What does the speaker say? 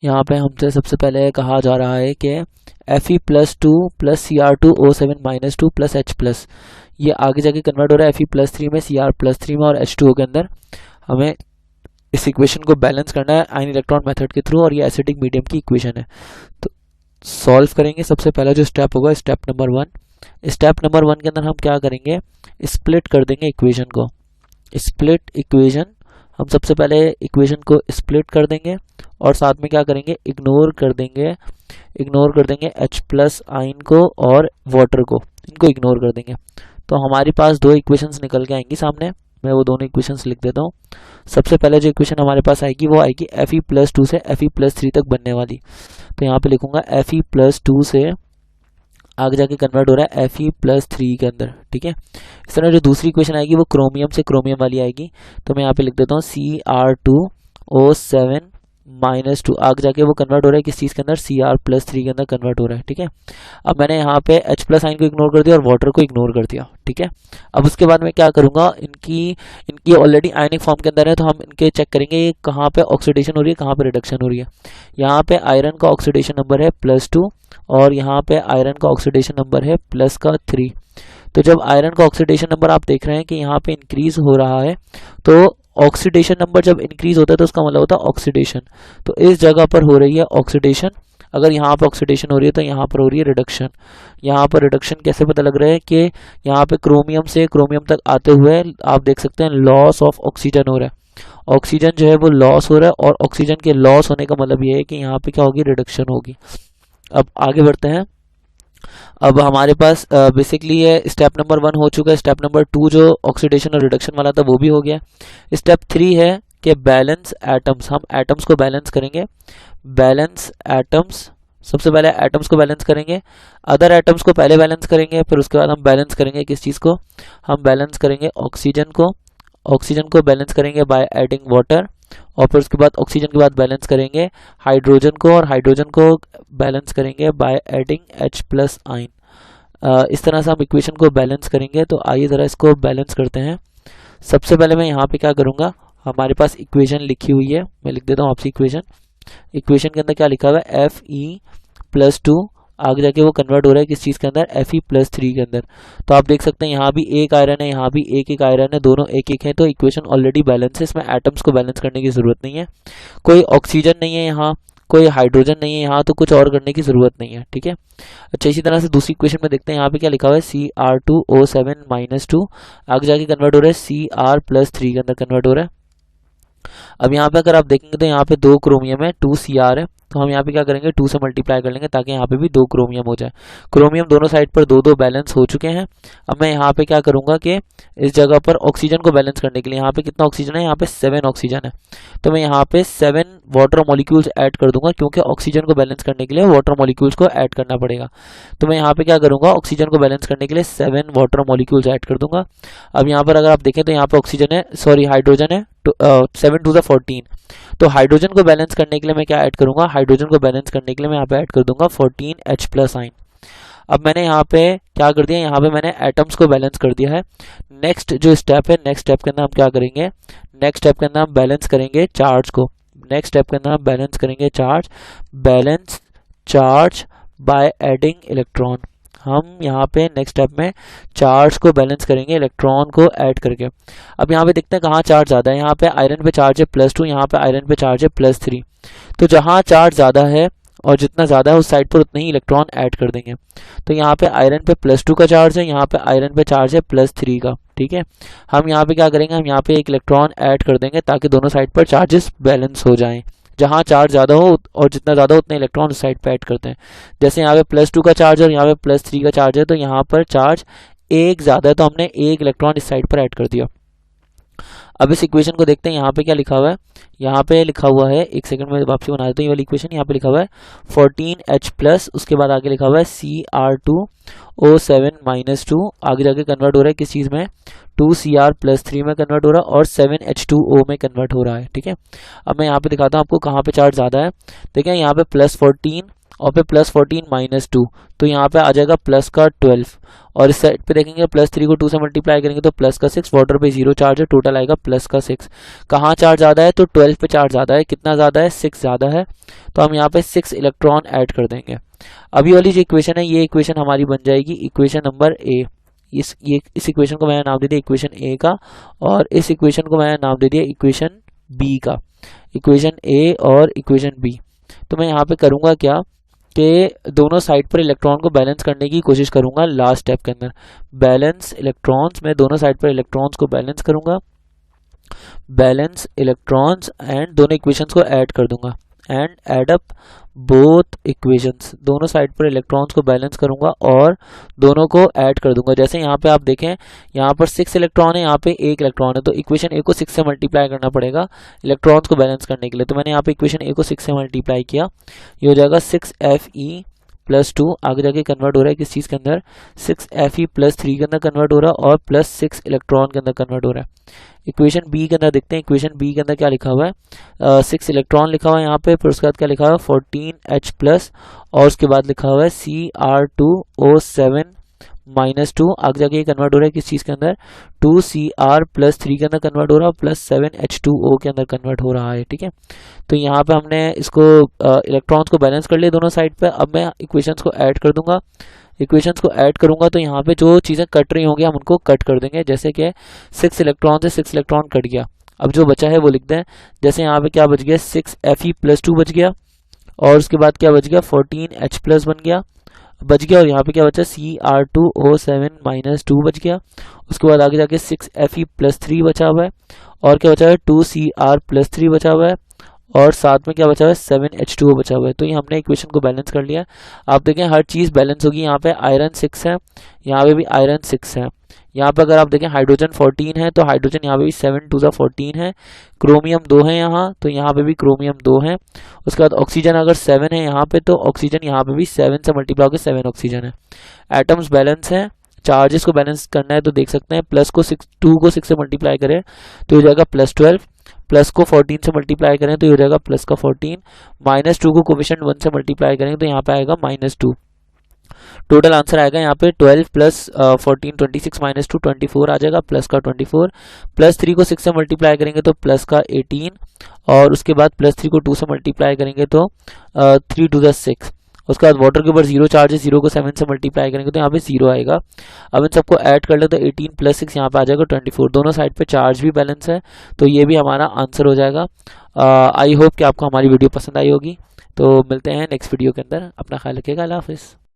यहाँ पे हमसे सबसे पहले कहा जा रहा है कि Fe+2 plus Cr2O7 minus 2 plus H plus, ये आगे जाके कन्वर्ट हो रहा है Fe+3 में, Cr+3 में और H2O के अंदर। हमें इस इक्वेशन को बैलेंस करना है आयन इलेक्ट्रॉन मेथड के थ्रू और ये एसिडिक मीडियम की इक्वेशन है। तो सॉल्व करेंगे। सबसे पहला जो स्टेप होगा स्टेप नंबर 1। स्टेप नंबर 1 के अंदर हम क्या करेंगे, स्प्लिट कर देंगे इक्वेशन को। स्प्लिट इक्वेशन, हम सबसे पहले इक्वेशन को स्प्लिट कर देंगे और साथ में क्या करेंगे, इग्नोर कर देंगे H प्लस आयन को और वाटर को, इनको इग्नोर कर देंगे। तो हमारे पास दो इक्वेशंस निकल के आएंगी सामने। मैं वो दोनों इक्वेशंस लिख देता हूँ। सबसे पहले जो इक्वेशन हमारे पास आएगी वो आएगी Fe+2 से Fe+3 तक बनने वाली। तो यहाँ पे लिखूंगा Fe+2 से आगे जाके कन्वर्ट हो रहा है Fe+3 के अंदर, ठीक है। इस तरह जो दूसरी इक्वेशन आएगी वो क्रोमियम से क्रोमियम वाली आएगी। तो मैं यहाँ पे लिख देता हूँ Cr2O7 माइनस 2, आगे जाके वो कन्वर्ट हो रहा है किस चीज़ के अंदर, Cr+3 के अंदर कन्वर्ट हो रहा है, ठीक है। अब मैंने यहाँ पे H प्लस आइन को इग्नोर कर दिया और वाटर को इग्नोर कर दिया, ठीक है। अब उसके बाद मैं क्या करूँगा, इनकी ऑलरेडी आयनिक फॉर्म के अंदर है, तो हम इनके चेक करेंगे ये कहाँ पे ऑक्सीडेशन हो रही है, कहाँ पे रिडक्शन हो रही है। यहाँ पे आयरन का ऑक्सीडेशन नंबर है +2 और यहाँ पे आयरन का ऑक्सीडेशन नंबर है +3। तो जब आयरन का ऑक्सीडेशन नंबर आप देख रहे हैं कि यहाँ पे इंक्रीज हो रहा है, तो ऑक्सीडेशन नंबर जब इंक्रीज होता है तो उसका मतलब होता है ऑक्सीडेशन। तो इस जगह पर हो रही है ऑक्सीडेशन। अगर यहाँ पर ऑक्सीडेशन हो रही है तो यहाँ पर हो रही है रिडक्शन। यहाँ पर रिडक्शन कैसे पता लग रहा है कि यहाँ पे क्रोमियम से क्रोमियम तक आते हुए आप देख सकते हैं लॉस ऑफ ऑक्सीजन हो रहा है। ऑक्सीजन जो है वो लॉस हो रहा है और ऑक्सीजन के लॉस होने का मतलब ये है कि यहाँ पे क्या होगी, रिडक्शन होगी। अब आगे बढ़ते हैं। अब हमारे पास बेसिकली ये स्टेप नंबर 1 हो चुका है। स्टेप नंबर 2 जो ऑक्सीडेशन और रिडक्शन वाला था वो भी हो गया। स्टेप 3 है कि बैलेंस एटम्स, हम एटम्स को बैलेंस करेंगे। बैलेंस एटम्स, सबसे पहले एटम्स को बैलेंस करेंगे, अदर एटम्स को पहले बैलेंस करेंगे, फिर उसके बाद हम बैलेंस करेंगे किस चीज़ को, हम बैलेंस करेंगे ऑक्सीजन को। ऑक्सीजन को बैलेंस करेंगे बाय एडिंग वाटर और फिर उसके बाद ऑक्सीजन के बाद बैलेंस करेंगे हाइड्रोजन को और हाइड्रोजन को बैलेंस करेंगे बाय एडिंग H प्लस आइन। इस तरह से हम इक्वेशन को बैलेंस करेंगे। तो आइए ज़रा इसको बैलेंस करते हैं। सबसे पहले मैं यहाँ पे क्या करूँगा, हमारे पास इक्वेशन लिखी हुई है, मैं लिख देता हूँ आपसे इक्वेशन। इक्वेशन के अंदर क्या लिखा हुआ है, Fe+2, आगे जाके वो कन्वर्ट हो रहा है किस चीज़ के अंदर, Fe+3 के अंदर। तो आप देख सकते हैं यहाँ भी एक आयरन है, यहाँ भी एक आयरन है, दोनों एक एक है। तो इक्वेशन ऑलरेडी बैलेंस है, इसमें एटम्स को बैलेंस करने की ज़रूरत नहीं है। कोई ऑक्सीजन नहीं है यहाँ, कोई हाइड्रोजन नहीं है यहाँ, तो कुछ और करने की ज़रूरत नहीं है, ठीक है। अच्छा, इसी तरह से दूसरी इक्वेशन में देखते हैं। यहाँ पे क्या लिखा हुआ है, Cr2O7 माइनस 2, आगे जाके कन्वर्ट हो रहा है Cr+3 के अंदर कन्वर्ट हो रहा है। अब यहाँ पे अगर आप देखेंगे तो यहाँ पे 2 क्रोमियम है, 2 Cr है, तो हम यहाँ पे क्या करेंगे, 2 से मल्टीप्लाई कर लेंगे ताकि यहाँ पे भी 2 क्रोमियम हो जाए। क्रोमियम दोनों साइड पर 2 2 बैलेंस हो चुके हैं। अब मैं यहाँ पे क्या करूँगा कि इस जगह पर ऑक्सीजन को बैलेंस करने के लिए, यहाँ पे कितना ऑक्सीजन है, यहाँ पे 7 ऑक्सीजन है, तो मैं यहाँ पे 7 वाटर मॉलिक्यूल्स ऐड कर दूंगा, क्योंकि ऑक्सीजन को बैलेंस करने के लिए वाटर मॉलिक्यूल्स को ऐड करना पड़ेगा। तो मैं यहाँ पे क्या करूँगा, ऑक्सीजन को बैलेंस करने के लिए 7 वाटर मॉलिक्यूल्स ऐड कर दूंगा। अब यहाँ पर अगर आप देखें तो यहाँ पे ऑक्सीजन है, सॉरी हाइड्रोजन है, 7 टू द 14। तो हाइड्रोजन को बैलेंस करने के लिए मैं क्या ऐड करूंगा, हाइड्रोजन को बैलेंस करने के लिए मैं यहाँ पे ऐड कर दूंगा 14 H प्लस आइन। अब मैंने यहाँ पे क्या कर दिया, यहाँ पे मैंने एटम्स को बैलेंस कर दिया है। नेक्स्ट जो स्टेप है, नेक्स्ट स्टेप के अंदर हम क्या करेंगे, नेक्स्ट स्टेप के अंदर हम बैलेंस करेंगे चार्ज को। नेक्स्ट स्टेप के अंदर हम बैलेंस करेंगे charge, balance charge by adding electron. हम यहाँ पे नेक्स्ट स्टेप में चार्ज को बैलेंस करेंगे इलेक्ट्रॉन को ऐड करके। अब यहाँ पे देखते हैं कहाँ चार्ज ज़्यादा है। यहाँ पे आयरन पे चार्ज है +2, यहाँ पे आयरन पे चार्ज है +3। तो जहाँ चार्ज ज़्यादा है और जितना ज़्यादा है उस साइड पर उतने ही इलेक्ट्रॉन ऐड कर देंगे। तो यहाँ पे आयरन पे +2 का चार्ज है, यहाँ पे आयरन पे चार्ज है +3 का, ठीक है। हम यहाँ पे क्या करेंगे, हम यहाँ पे एक इलेक्ट्रॉन ऐड कर देंगे ताकि दोनों साइड पर चार्जेस बैलेंस हो जाएं। जहाँ चार्ज ज़्यादा हो और जितना ज़्यादा उतने इलेक्ट्रॉन उस साइड पे ऐड करते हैं। जैसे यहाँ पे +2 का चार्ज है और यहाँ पे +3 का चार्ज है, तो यहाँ पर चार्ज एक ज़्यादा है तो हमने एक इलेक्ट्रॉन इस साइड पर ऐड कर दिया। अब इस इक्वेशन को देखते हैं, यहाँ पे क्या लिखा हुआ है, यहाँ पे लिखा हुआ है, एक सेकंड में वापसी बना देता हूँ ये वाली इक्वेशन। यहाँ पे लिखा हुआ है 14 H प्लस, उसके बाद आगे लिखा हुआ है Cr2O7 माइनस 2, आगे जाके कन्वर्ट हो रहा है किस चीज़ में, 2 Cr+3 में कन्वर्ट हो रहा है और 7 H2O में कन्वर्ट हो रहा है, ठीक है। अब मैं यहाँ पे दिखाता हूँ आपको कहाँ पे चार्ज ज़्यादा है। देखें यहाँ पे +14 और फिर +14 -2, तो यहाँ पे आ जाएगा प्लस का 12। और इस साइड पे देखेंगे +3 को 2 से मल्टीप्लाई करेंगे तो प्लस का 6। वाटर पे 0 चार्ज है, टोटल आएगा प्लस का 6। कहाँ चार्ज ज़्यादा है? तो 12 पे चार्ज ज़्यादा है। कितना ज़्यादा है? 6 ज़्यादा है। तो हम यहाँ पे 6 इलेक्ट्रॉन ऐड कर देंगे। अभी वाली जो इक्वेशन है, ये इक्वेशन हमारी बन जाएगी इक्वेशन नंबर ए। इस इक्वेशन को मैंने नाम दे दिया इक्वेशन ए का, और इस इक्वेशन को मैंने नाम दे दिया इक्वेशन बी का। इक्वेशन ए और इक्वेशन बी। तो मैं यहाँ पे करूँगा क्या कि दोनों साइड पर इलेक्ट्रॉन को बैलेंस करने की कोशिश करूँगा। लास्ट स्टेप के अंदर बैलेंस इलेक्ट्रॉन्स, मैं दोनों साइड पर इलेक्ट्रॉन्स को बैलेंस करूँगा। बैलेंस इलेक्ट्रॉन्स एंड दोनों इक्वेशंस को ऐड कर दूंगा and add up both equations. दोनों साइड पर इलेक्ट्रॉन्स को बैलेंस करूंगा और दोनों को ऐड कर दूंगा। जैसे यहाँ पे आप देखें, यहाँ पर 6 इलेक्ट्रॉन है, यहाँ पे 1 इलेक्ट्रॉन है, तो इक्वेशन ए को 6 से मल्टीप्लाई करना पड़ेगा इलेक्ट्रॉन्स को बैलेंस करने के लिए। तो मैंने यहाँ पे इक्वेशन ए को 6 से मल्टीप्लाई किया, ये हो जाएगा 6Fe+2। आगे जाके कन्वर्ट हो रहा है किस चीज़ के अंदर? 6Fe+3 के अंदर कन्वर्ट हो रहा है और +6 इलेक्ट्रॉन के अंदर कन्वर्ट हो रहा है। इक्वेशन बी के अंदर देखते हैं, इक्वेशन बी के अंदर क्या लिखा हुआ है? 6 इलेक्ट्रॉन लिखा हुआ है यहाँ पे, फिर उसके बाद क्या लिखा हुआ है? 14H+, और उसके बाद लिखा हुआ है Cr2O7 -2। आगे जाके ये कन्वर्ट हो रहा है किस चीज़ के अंदर? 2Cr+3 के अंदर कन्वर्ट हो रहा है, +7H2O के अंदर कन्वर्ट हो रहा है। ठीक है, तो यहाँ पे हमने इसको इलेक्ट्रॉन्स को बैलेंस कर लिया दोनों साइड पे। अब मैं इक्वेशंस को ऐड कर दूंगा। इक्वेशंस को ऐड करूंगा तो यहाँ पे जो चीज़ें कट रही होंगी हम उनको कट कर देंगे। जैसे कि 6 इलेक्ट्रॉन से 6 इलेक्ट्रॉन कट गया, अब जो बचा है वो लिखते हैं। जैसे यहाँ पे क्या बच गया? 6Fe+2 बच गया, और उसके बाद क्या बच गया? 14H+ बच गया, और यहाँ पे क्या बचा? Cr2O7 -2 बच गया। उसके बाद आगे जाके 6Fe+3 बचा हुआ है, और क्या बचा है? 2Cr+3 बचा हुआ है, और साथ में क्या बचा हुआ है? 7H2O बचा हुआ है। तो ये हमने इक्वेशन को बैलेंस कर लिया। आप देखें हर चीज़ बैलेंस होगी। यहाँ पे आयरन 6 है, यहाँ पे भी आयरन 6 है। यहाँ पे अगर आप देखें हाइड्रोजन 14 है, तो हाइड्रोजन यहाँ पे भी 7 2 14 है। क्रोमियम 2 है यहाँ, तो यहाँ पे भी क्रोमियम 2 है। उसके बाद ऑक्सीजन अगर 7 है यहाँ पे, तो ऑक्सीजन यहाँ पे भी 7 से मल्टीप्लाई होकर 7 ऑक्सीजन है। एटम्स बैलेंस है। चार्जेस को बैलेंस करना है तो देख सकते हैं, प्लस को 2 को 6 से मल्टीप्लाई करें तो हो जाएगा +12, प्लस को 14 से मल्टीप्लाई करें तो हो जाएगा प्लस का 14, -2 को कोफिशिएंट 1 से मल्टीप्लाई करेंगे तो यहाँ पे आएगा -2। टोटल आंसर आएगा यहाँ पे 12 + 14 26 -2 24 आ जाएगा, प्लस का 24। +3 को 6 से मल्टीप्लाई करेंगे तो प्लस का 18, और उसके बाद +3 को 2 से मल्टीप्लाई करेंगे तो 3 2 6। उसके बाद वाटर के ऊपर 0 चार्ज है, 0 को 7 से मल्टीप्लाई करेंगे तो यहाँ पे 0 आएगा। अब इन सबको ऐड कर ले तो 18 + 6 यहाँ पे आ जाएगा 24। दोनों साइड पे चार्ज भी बैलेंस है, तो ये भी हमारा आंसर हो जाएगा। आई होप कि आपको हमारी वीडियो पसंद आई होगी। तो मिलते हैं नेक्स्ट वीडियो के अंदर। अपना ख्याल रखिएगा। अल्लाह हाफिज़।